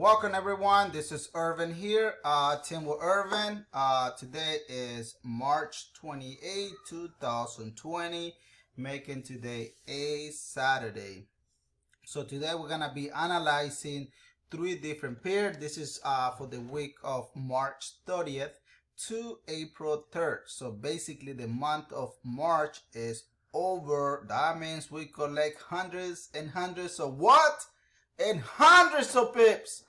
Welcome everyone. This is Irvin here, Team with Irvin. Today is March 28, 2020, making today a Saturday. So today we're gonna be analyzing three different pairs. This is for the week of March 30th to April 3rd. So basically the month of March is over. That means we collect hundreds and hundreds of what? And hundreds of pips.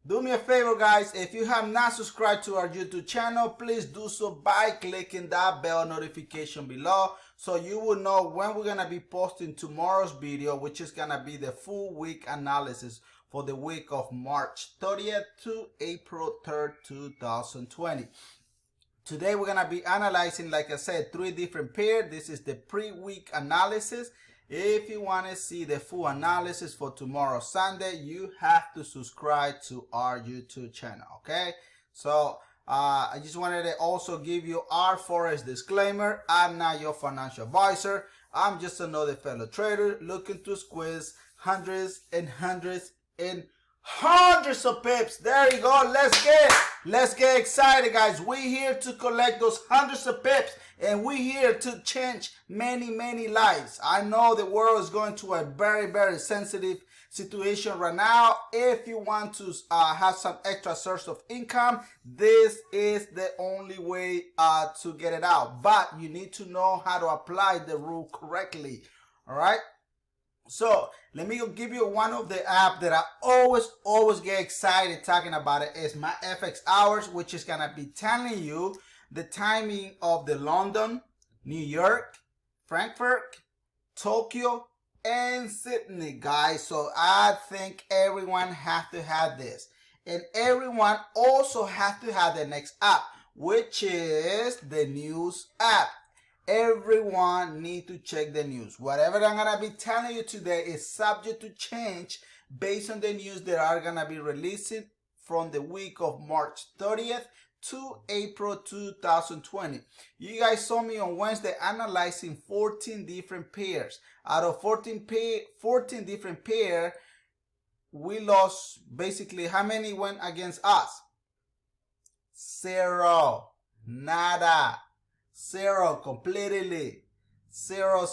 Do me a favor, guys, if you have not subscribed to our YouTube channel, please do so by clicking that bell notification below so you will know when we're gonna be posting tomorrow's video, which is gonna be the full week analysis for the week of March 30th to April 3rd, 2020. Today we're gonna be analyzing, like I said, three different pairs. This is the pre-week analysis. If you want to see the full analysis for tomorrow, Sunday, you have to subscribe to our YouTube channel, okay? So, I just wanted to also give you our Forex disclaimer. I'm not your financial advisor. I'm just another fellow trader looking to squeeze hundreds and hundreds and hundreds of pips. There you go. Let's get excited, guys. We're here to collect those hundreds of pips, and we're here to change many lives. I know the world is going to a very sensitive situation right now. If you want to have some extra source of income, this is the only way to get it out. But you need to know how to apply the rule correctly. All right. So let me give you one of the app that I always get excited talking about. It is my FX hours, which is gonna be telling you the timing of the London, New York, Frankfurt, Tokyo, and Sydney, guys. So I think everyone has to have this, and everyone also has to have the next app, which is the news app. Everyone need to check the news. Whatever I'm gonna be telling you today is subject to change based on the news that are gonna be releasing from the week of March 30th to April 2020. You guys saw me on Wednesday analyzing 14 different pairs. Out of 14 different pairs, we lost basically, how many went against us? Zero. Nada. Zero, completely. Zero,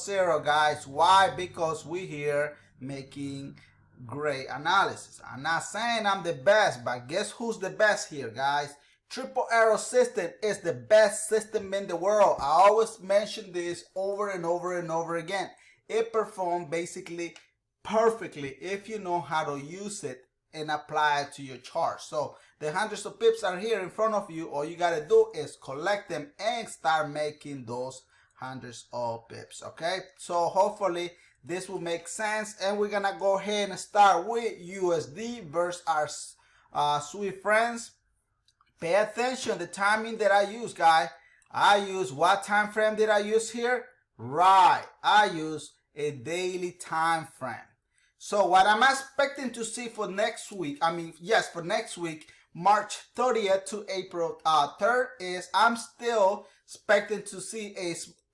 guys. Why? Because we're here making great analysis. I'm not saying I'm the best, but guess who's the best here, guys? Triple Arrow system is the best system in the world. I always mention this over and over again. It performs basically perfectly if you know how to use it and apply it to your chart. So the hundreds of pips are here in front of you. All you gotta do is collect them and start making those hundreds of pips, okay? So hopefully this will make sense, and we're gonna go ahead and start with USD versus our sweet friends. Pay attention the timing that I use, guys. I use, what time frame did I use here? Right, I use a daily time frame. So what I'm expecting to see for next week, for next week, March 30th to April 3rd, is I'm still expecting to see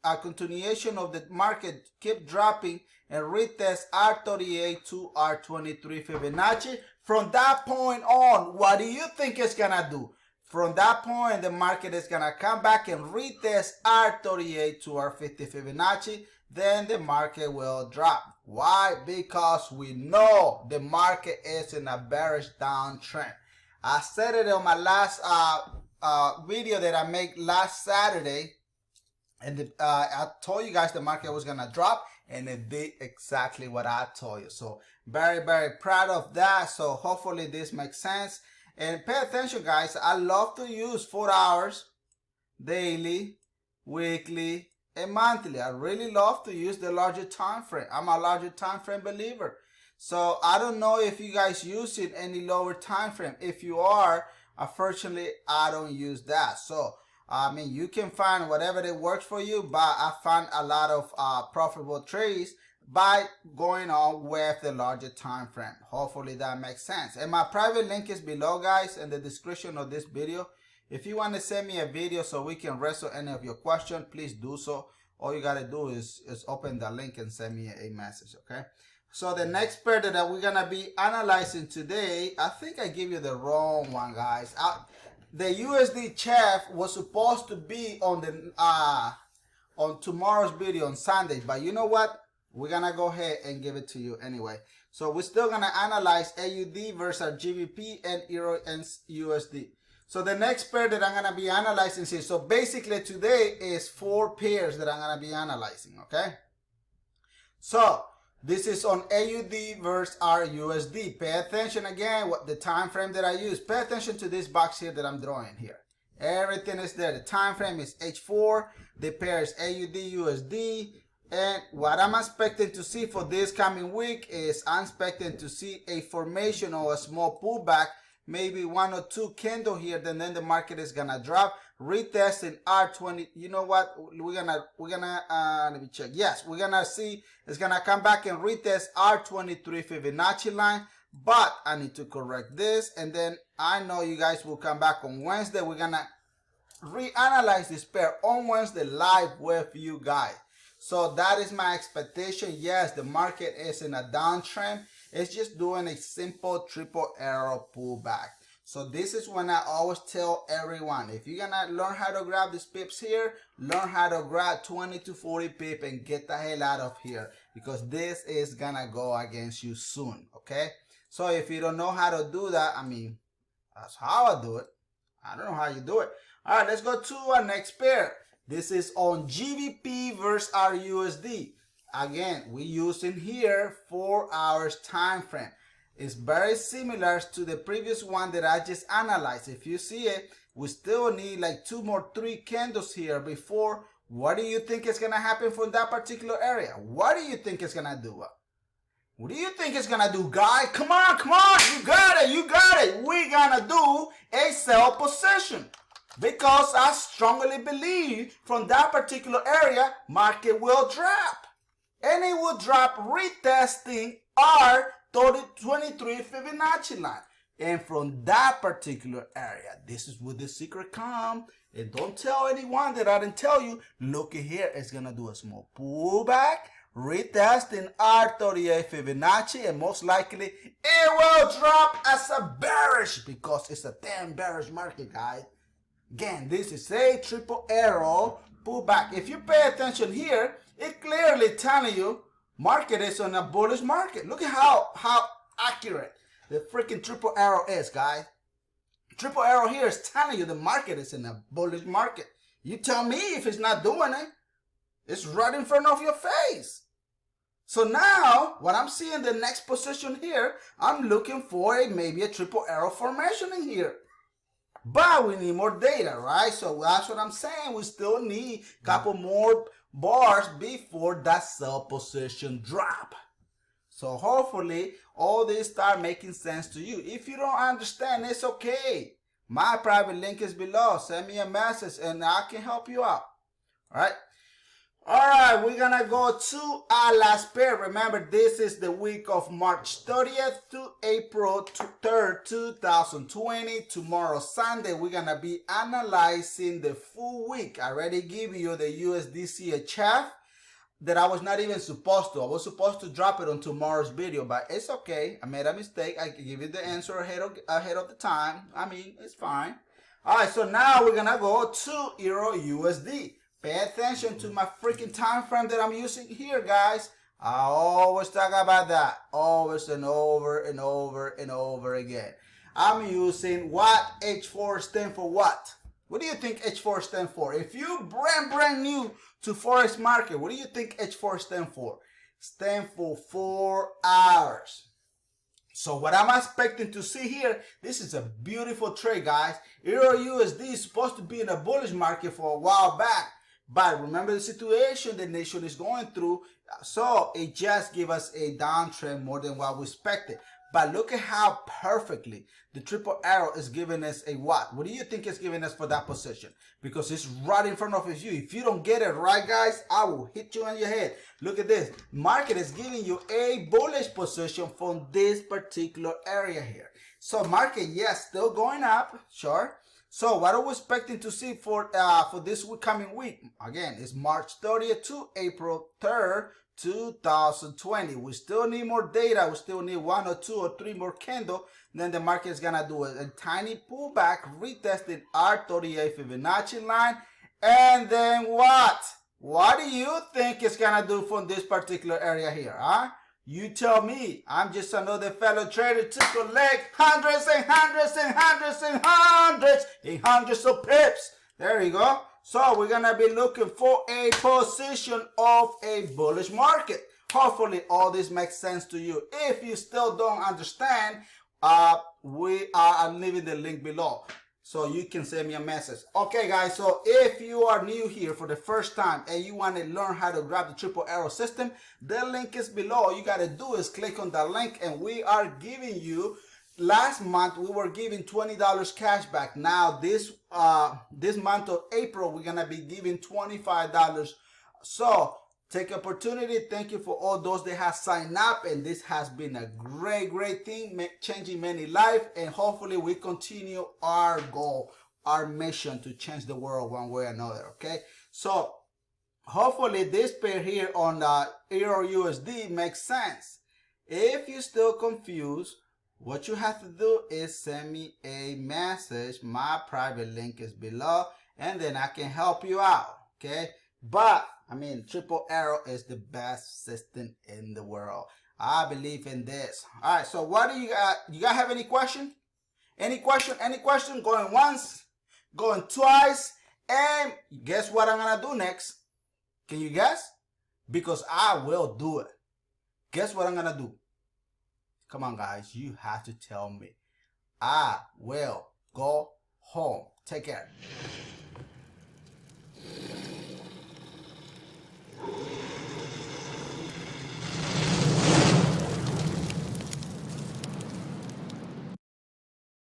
a continuation of the market keep dropping and retest R38 to R23 Fibonacci. From that point on, what do you think it's gonna do? From that point, the market is gonna come back and retest R38 to R50 Fibonacci. Then the market will drop. Why? Because we know the market is in a bearish downtrend. I said it on my last video that I made last Saturday, and I told you guys the market was gonna drop, and it did exactly what I told you. So very proud of that. So hopefully this makes sense. And pay attention, guys. I love to use 4 hours, daily, weekly, and monthly. I really love to use the larger time frame. I'm a larger time frame believer. So I don't know if you guys use it any lower time frame. If you are, unfortunately, I don't use that. So you can find whatever that works for you, but I found a lot of profitable trades by going on with the larger time frame. Hopefully that makes sense. And my private link is below, guys, in the description of this video. If you want to send me a video so we can wrestle any of your questions, please do so. All you got to do is open the link and send me a message, okay? So the next pair that we're gonna be analyzing today, I think I gave you the wrong one, guys. The USD chef was supposed to be on the on tomorrow's video on Sunday, but you know what? We're gonna go ahead and give it to you anyway. So we're still gonna analyze AUD versus GBP and Euro and USD. So the next pair that I'm gonna be analyzing here. So basically today is 4 pairs that I'm gonna be analyzing. Okay. So this is on AUD versus RUSD. Pay attention again what the time frame that I use. Pay attention to this box here that I'm drawing here. Everything is there. The time frame is H4. The pair is AUD USD. And what I'm expecting to see for this coming week is I'm expecting to see a formation or a small pullback, maybe 1 or 2 candle here, then the market is gonna drop, retesting R20. You know what? We're gonna let me check. Yes, we're gonna see it's gonna come back and retest R23 Fibonacci line, but I need to correct this, and then I know you guys will come back on Wednesday. We're gonna reanalyze this pair on Wednesday live with you guys. So that is my expectation. Yes, the market is in a downtrend. It's just doing a simple triple arrow pullback. So this is when I always tell everyone, if you're gonna learn how to grab these pips here, learn how to grab 20 to 40 pip and get the hell out of here, because this is gonna go against you soon. Okay, so if you don't know how to do that, I mean, that's how I do it. I don't know how you do it. All right, let's go to our next pair. This is on GBP versus RUSD. Again, we're using here 4 hours time frame. It's very similar to the previous one that I just analyzed. If you see it, we still need like 2 more 3 candles here before. What do you think is gonna happen from that particular area? What do you think it's gonna do? What do you think it's gonna do, guys? Come on, you got it, you got it. We're gonna do a sell position, because I strongly believe from that particular area, market will drop. And it will drop retesting R23 Fibonacci line. And from that particular area, this is where the secret comes. And don't tell anyone that I didn't tell you. Look at here, it's going to do a small pullback, retesting R38 Fibonacci, and most likely it will drop as a bearish, because it's a damn bearish market, guys. Again, this is a triple arrow pullback. If you pay attention here, it clearly telling you market is on a bullish market. Look at how accurate the freaking triple arrow is, guys. Triple arrow here is telling you the market is in a bullish market. You tell me if it's not doing it. It's right in front of your face. So now, what I'm seeing the next position here, I'm looking for maybe a triple arrow formation in here. But we need more data, right? So that's what I'm saying. We still need a couple more bars before that sell position drop. So hopefully all this start making sense to you. If you don't understand, it's okay. My private link is below. Send me a message and I can help you out. All right. All right, we're gonna go to our last pair. Remember, this is the week of March 30th to April 3rd, 2020. Tomorrow, Sunday, we're gonna be analyzing the full week. I already gave you the USDC chart that I was not even supposed to. I was supposed to drop it on tomorrow's video, but it's okay. I made a mistake. I can give you the answer ahead of the time. I mean, it's fine. All right, so now we're gonna go to Euro USD. Pay attention to my freaking time frame that I'm using here, guys. I always talk about that. Always and over and over and over again. I'm using what? H4 stand for what? What do you think H4 stand for? If you brand new to Forex market, what do you think H4 stand for? Stand for 4 hours. So what I'm expecting to see here, this is a beautiful trade, guys. Euro USD is supposed to be in a bullish market for a while back. But remember the situation the nation is going through. So it just gave us a downtrend more than what we expected. But look at how perfectly the triple arrow is giving us a what? What do you think it's giving us for that position? Because it's right in front of you. If you don't get it right, guys, I will hit you on your head. Look at this. Market is giving you a bullish position from this particular area here. So market, yes, still going up, sure. So what are we expecting to see for this coming week? Again, it's March 30th to April 3rd, 2020. We still need more data. We still need 1 or 2 or 3 more candles. Then the market is gonna do a tiny pullback, retesting our 38 Fibonacci line. And then what? What do you think it's gonna do from this particular area here, huh? You tell me. I'm just another fellow trader to collect hundreds and hundreds and hundreds and hundreds and hundreds of pips. There you go. So we're gonna be looking for a position of a bullish market. Hopefully all this makes sense to you. If you still don't understand, I'm leaving the link below so you can send me a message. Okay guys, so if you are new here for the first time and you want to learn how to grab the triple arrow system, the link is below. All you got to do is click on that link, and we are giving you, last month we were giving $20 cash back. Now this month of April we're gonna be giving $25. So take opportunity. Thank you for all those that have signed up, and this has been a great thing, changing many lives, and hopefully we continue our goal, our mission to change the world one way or another. Okay, so hopefully this pair here on the Euro USD makes sense. If you're still confused, what you have to do is send me a message. My private link is below, and then I can help you out. Okay, but I mean, triple arrow is the best system in the world. I believe in this. All right, so what do you got? You guys have any question? Any question? Any question? Going once, going twice, and guess what I'm gonna do next? Can you guess? Because I will do it. Guess what I'm gonna do? Come on, guys, you have to tell me. I will go home. Take care.